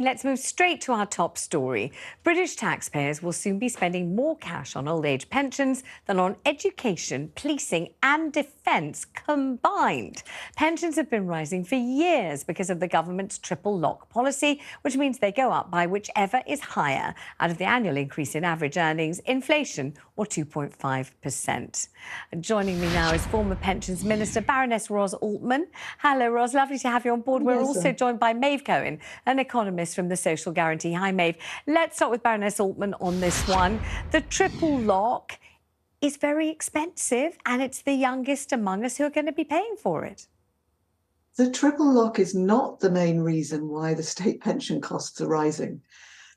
Let's move straight to our top story. British taxpayers will soon be spending more cash on old age pensions than on education, policing and defence combined. Pensions have been rising for years because of the government's triple lock policy, which means they go up by whichever is higher out of the annual increase in average earnings, inflation or 2.5%. Joining me now is former Pensions Minister Baroness Ros Altmann. Hello, Ros. Lovely to have you on board. We're also joined by Maeve Cohen, an economist from the Social Guarantee. Hi, Maeve. Let's start with Baroness Altmann on this one. The triple lock is very expensive, and it's the youngest among us who are going to be paying for it. The triple lock is not the main reason why the state pension costs are rising.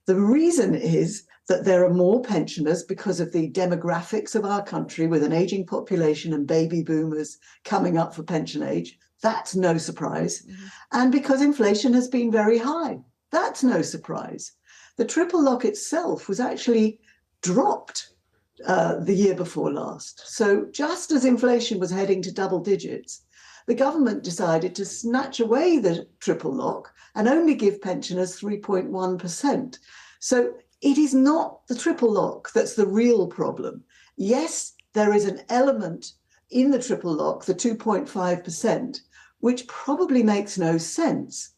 The reason is that there are more pensioners because of the demographics of our country, with an ageing population and baby boomers coming up for pension age. That's no surprise. And because inflation has been very high. That's no surprise. The triple lock itself was actually dropped the year before last. So just as inflation was heading to double digits, the government decided to snatch away the triple lock and only give pensioners 3.1%. So it is not the triple lock that's the real problem. Yes, there is an element in the triple lock, the 2.5%, which probably makes no sense.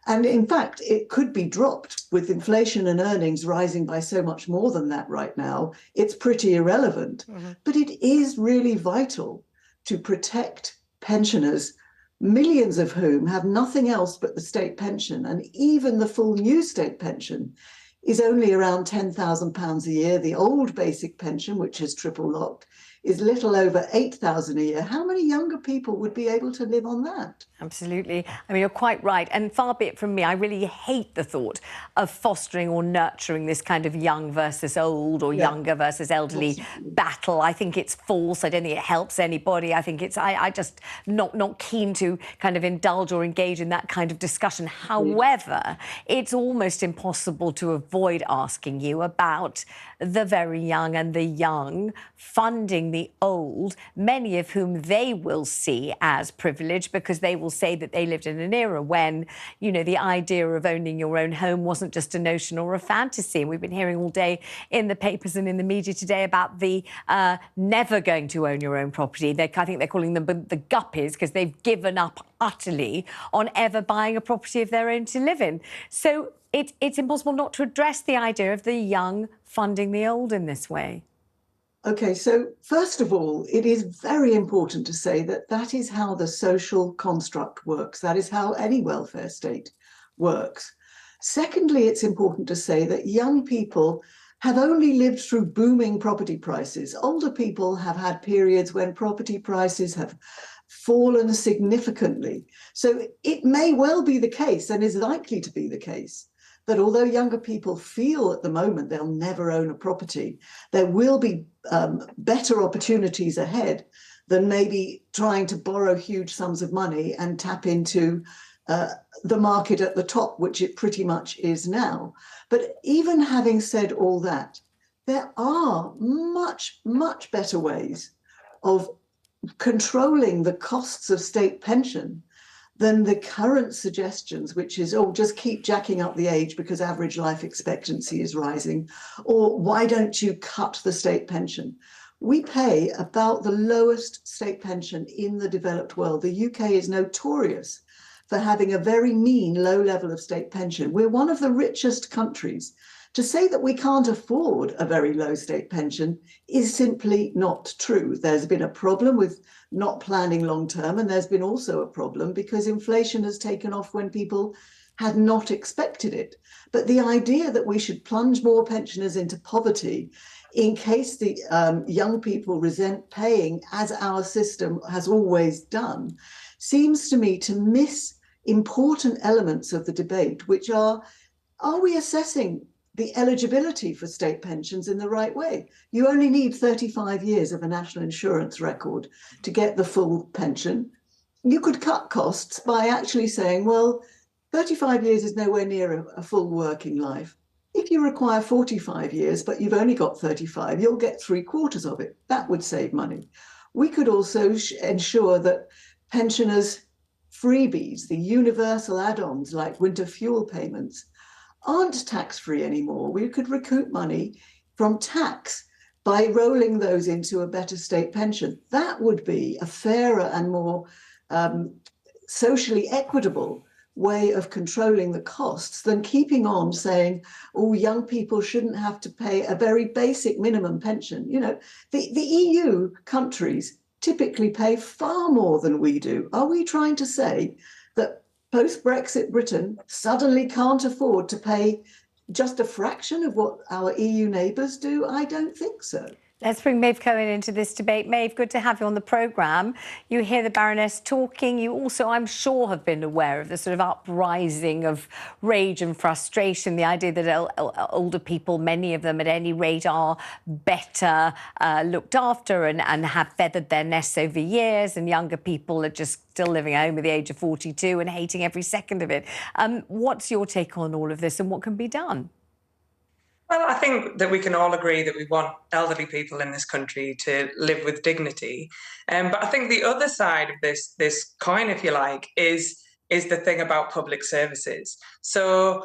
And in fact, it could be dropped with inflation and earnings rising by so much more than that right now. It's pretty irrelevant. But it is really vital to protect pensioners, millions of whom have nothing else but the state pension. And even the full new state pension is only around £10,000 a year. The old basic pension, which is triple locked, is little over £8,000 a year. How many younger people would be able to live on that? Absolutely. I mean, you're quite right. And far be it from me, I really hate the thought of fostering or nurturing this kind of young versus old or younger versus elderly battle. I think it's false. I don't think it helps anybody. I think it's, I just not keen to kind of indulge or engage in that kind of discussion. However, it's almost impossible to avoid asking you about the very young and the young funding the old, many of whom they will see as privileged because they will say that they lived in an era when, you know, the idea of owning your own home wasn't just a notion or a fantasy. And we've been hearing all day in the papers and in the media today about the never going to own your own property. I think they're calling them the guppies because they've given up utterly on ever buying a property of their own to live in. So it's impossible not to address the idea of the young funding the old in this way. Okay, so first of all, it is very important to say that that is how the social construct works. That is how any welfare state works. Secondly, it's important to say that young people have only lived through booming property prices. Older people have had periods when property prices have fallen significantly. So it may well be the case, and is likely to be the case, that although younger people feel at the moment they'll never own a property, there will be better opportunities ahead than maybe trying to borrow huge sums of money and tap into the market at the top, which it pretty much is now. But even having said all that, there are much, much better ways of controlling the costs of state pension than the current suggestions, which is, oh, just keep jacking up the age because average life expectancy is rising, or why don't you cut the state pension? We pay about the lowest state pension in the developed world. The UK is notorious for having a very mean, low level of state pension. We're one of the richest countries. To say that we can't afford a very low state pension is simply not true. There's been a problem with not planning long term, and there's been also a problem because inflation has taken off when people had not expected it. But the idea that we should plunge more pensioners into poverty in case the young people resent paying, as our system has always done, seems to me to miss important elements of the debate, which are we assessing the eligibility for state pensions in the right way? You only need 35 years of a national insurance record to get the full pension. You could cut costs by actually saying, well, 35 years is nowhere near a full working life. If you require 45 years, but you've only got 35, you'll get 3/4 of it. That would save money. We could also ensure that pensioners' freebies, the universal add-ons like winter fuel payments, aren't tax-free anymore. We could recoup money from tax by rolling those into a better state pension. That would be a fairer and more socially equitable way of controlling the costs than keeping on saying, oh, young people shouldn't have to pay a very basic minimum pension. You know, the EU countries typically pay far more than we do. Are we trying to say that post-Brexit Britain suddenly can't afford to pay just a fraction of what our EU neighbours do? I don't think so. Let's bring Maeve Cohen into this debate. Maeve, good to have you on the programme. You hear the Baroness talking. You also, I'm sure, have been aware of the sort of uprising of rage and frustration, the idea that older people, many of them at any rate, are better looked after and have feathered their nests over years, and younger people are just still living at home at the age of 42 and hating every second of it. What's your take on all of this and what can be done? Well, I think that we can all agree that we want elderly people in this country to live with dignity. But I think the other side of this coin, if you like, is the thing about public services. So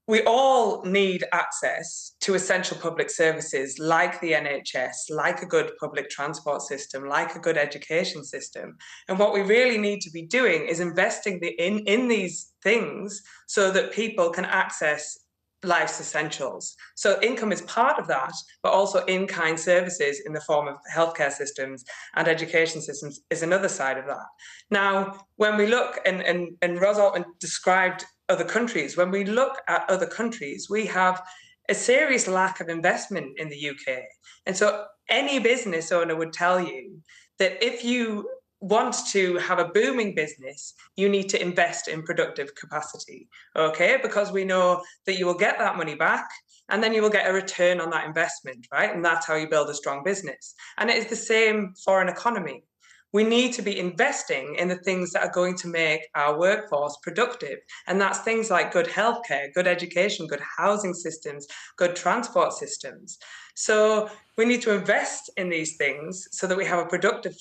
we all need access to essential public services like the NHS, like a good public transport system, like a good education system. And what we really need to be doing is investing in these things so that people can access life's essentials. So income is part of that, but also in-kind services in the form of healthcare systems and education systems is another side of that. Now, when we look, and Ros Altmann described other countries, when we look at other countries, we have a serious lack of investment in the UK. And so any business owner would tell you that if you want to have a booming business, you need to invest in productive capacity, okay? Because we know that you will get that money back and then you will get a return on that investment, right? And that's how you build a strong business. And it is the same for an economy. We need to be investing in the things that are going to make our workforce productive. And that's things like good healthcare, good education, good housing systems, good transport systems. So we need to invest in these things so that we have a productive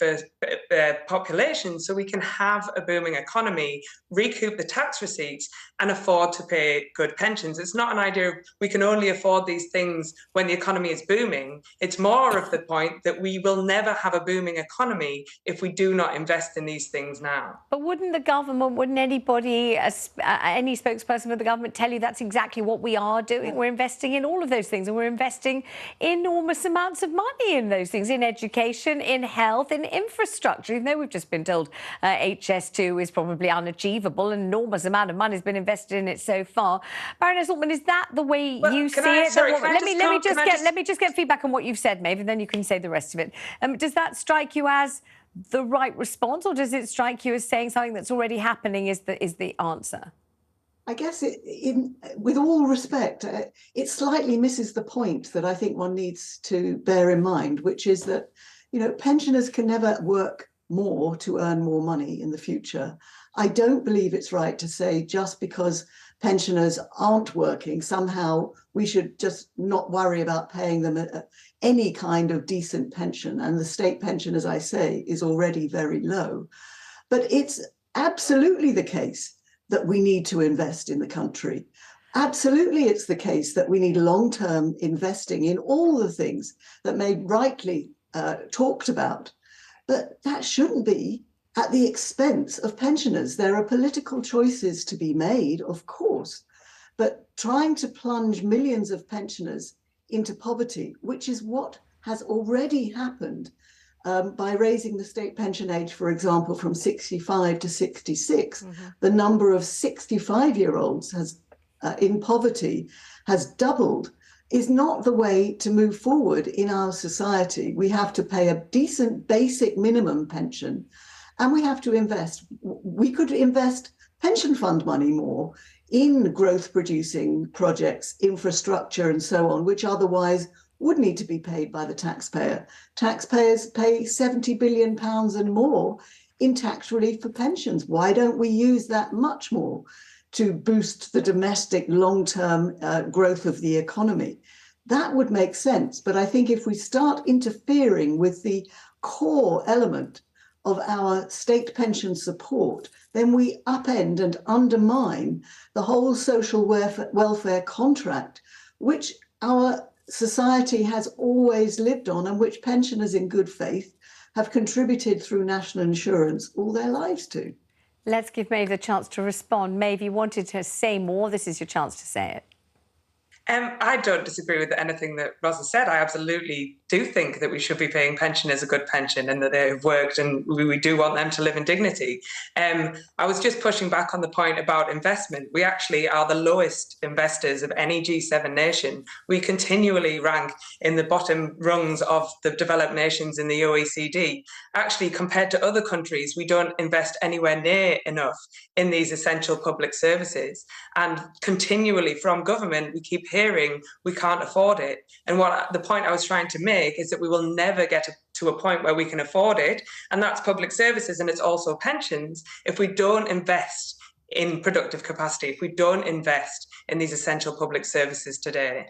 population, so we can have a booming economy, recoup the tax receipts, and afford to pay good pensions. It's not an idea of we can only afford these things when the economy is booming. It's more of the point that we will never have a booming economy if we do not invest in these things now. But wouldn't the government, wouldn't anybody, any spokesperson for the government tell you that's exactly what we are doing? We're investing in all of those things, and we're investing enormous amounts of money in those things, in education, in health, in infrastructure. Even though we've just been told HS2 is probably unachievable, an enormous amount of money has been invested in it so far. Baroness Altmann, is that the way you see it? Let me just get feedback on what you've said, Maeve, and then you can say the rest of it. Does that strike you as the right response, or does it strike you as saying something that's already happening is the answer? I guess with all respect, it slightly misses the point that I think one needs to bear in mind, which is that, you know, pensioners can never work more to earn more money in the future. I don't believe it's right to say just because pensioners aren't working, somehow we should just not worry about paying them any kind of decent pension. And the state pension, as I say, is already very low. But it's absolutely the case that we need to invest in the country. Absolutely, it's the case that we need long-term investing in all the things that Maeve rightly talked about. But that shouldn't be at the expense of pensioners. There are political choices to be made, of course, but trying to plunge millions of pensioners into poverty, which is what has already happened by raising the state pension age, for example, from 65 to 66, the number of 65-year-olds in poverty has doubled, is not the way to move forward in our society. We have to pay a decent basic minimum pension, and we have to invest. We could invest pension fund money more in growth-producing projects, infrastructure, and so on, which otherwise would need to be paid by the taxpayer. Taxpayers pay £70 billion and more in tax relief for pensions. Why don't we use that much more to boost the domestic long-term growth of the economy? That would make sense. But I think if we start interfering with the core element of our state pension support, then we upend and undermine the whole social welfare contract, which our society has always lived on and which pensioners in good faith have contributed through national insurance all their lives to. Let's give Maeve the chance to respond. Maeve, you wanted to say more. This is your chance to say it. I don't disagree with anything that Ros has said. I absolutely do think that we should be paying pensioners a good pension and that they have worked, and we do want them to live in dignity. I was just pushing back on the point about investment. We actually are the lowest investors of any G7 nation. We continually rank in the bottom rungs of the developed nations in the OECD. Actually, compared to other countries, we don't invest anywhere near enough in these essential public services. And continually from government, we keep hearing we can't afford it. And the point I was trying to make is that we will never get to a point where we can afford it. And that's public services, and it's also pensions, if we don't invest in productive capacity, if we don't invest in these essential public services today.